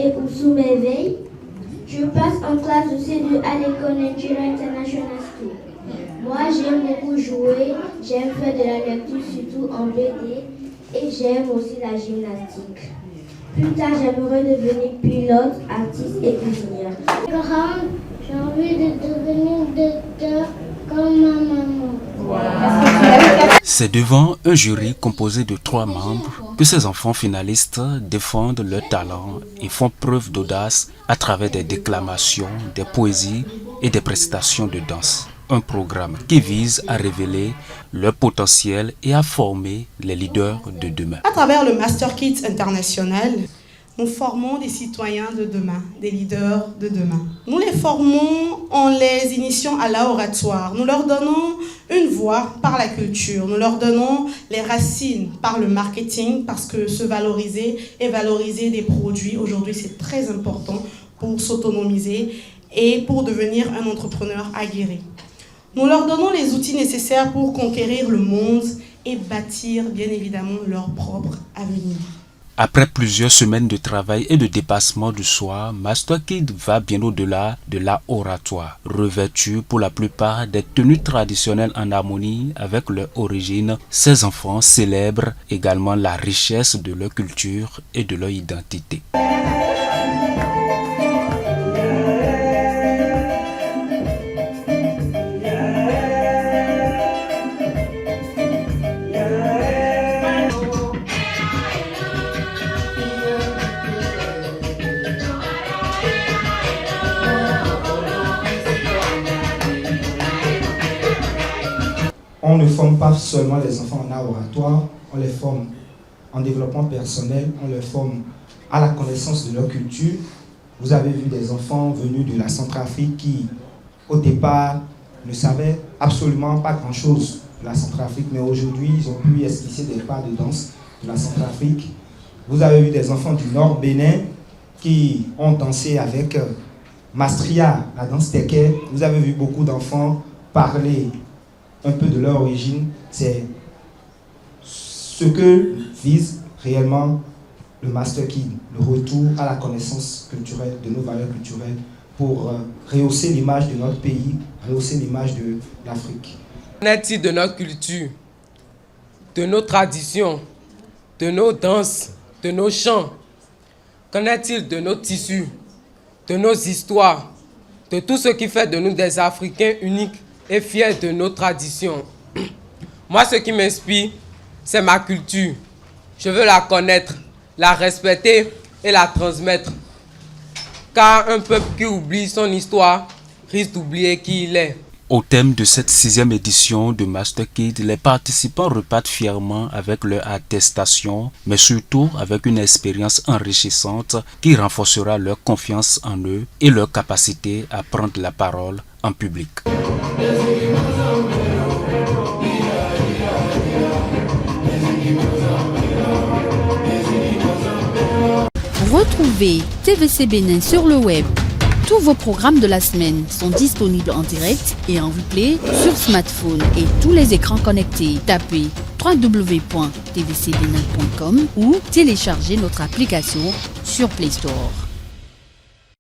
et Oussou m'éveille. Je passe en classe de C2 à l'école Nigeria International School. Moi, j'aime beaucoup jouer, j'aime faire de la lecture, surtout en BD, et j'aime aussi la gymnastique. Plus tard, j'aimerais devenir pilote, artiste et cuisinière. Grande, j'ai envie de devenir docteur comme ma maman. C'est devant un jury composé de 3 membres que ces enfants finalistes défendent leur talent et font preuve d'audace à travers des déclamations, des poésies et des prestations de danse. Un programme qui vise à révéler leur potentiel et à former les leaders de demain. À travers le Master Kids International, nous formons des citoyens de demain, des leaders de demain. Nous les formons en les initiant à l'oratoire. Nous leur donnons une voix par la culture. Nous leur donnons les racines par le marketing, parce que se valoriser et valoriser des produits, aujourd'hui, c'est très important pour s'autonomiser et pour devenir un entrepreneur aguerri. Nous leur donnons les outils nécessaires pour conquérir le monde et bâtir, bien évidemment, leur propre avenir. Après plusieurs semaines de travail et de dépassement de soi, Master Kid va bien au-delà de l'art oratoire, revêtu pour la plupart des tenues traditionnelles en harmonie avec leur origine. Ces enfants célèbrent également la richesse de leur culture et de leur identité. On ne forme pas seulement les enfants en art oratoire, on les forme en développement personnel, on les forme à la connaissance de leur culture. Vous avez vu des enfants venus de la Centrafrique qui, au départ, ne savaient absolument pas grand-chose de la Centrafrique, mais aujourd'hui, ils ont pu esquisser des pas de danse de la Centrafrique. Vous avez vu des enfants du Nord Bénin qui ont dansé avec Mastria, la danse Teke. Vous avez vu beaucoup d'enfants parler un peu de leur origine. C'est ce que vise réellement le Master Kid, le retour à la connaissance culturelle, de nos valeurs culturelles, pour rehausser l'image de notre pays, rehausser l'image de l'Afrique. Qu'en est-il de notre culture, de nos traditions, de nos danses, de nos chants? Qu'en est-il de nos tissus, de nos histoires, de tout ce qui fait de nous des Africains uniques et fiers de nos traditions? Moi, ce qui m'inspire, c'est ma culture. Je veux la connaître, la respecter et la transmettre. Car un peuple qui oublie son histoire risque d'oublier qui il est. Au thème de cette 6e édition de Master Kid, les participants repartent fièrement avec leur attestation, mais surtout avec une expérience enrichissante qui renforcera leur confiance en eux et leur capacité à prendre la parole en public. Retrouvez TVC Bénin sur le web. Tous vos programmes de la semaine sont disponibles en direct et en replay sur smartphone et tous les écrans connectés. Tapez www.tvcbenin.com ou téléchargez notre application sur Play Store.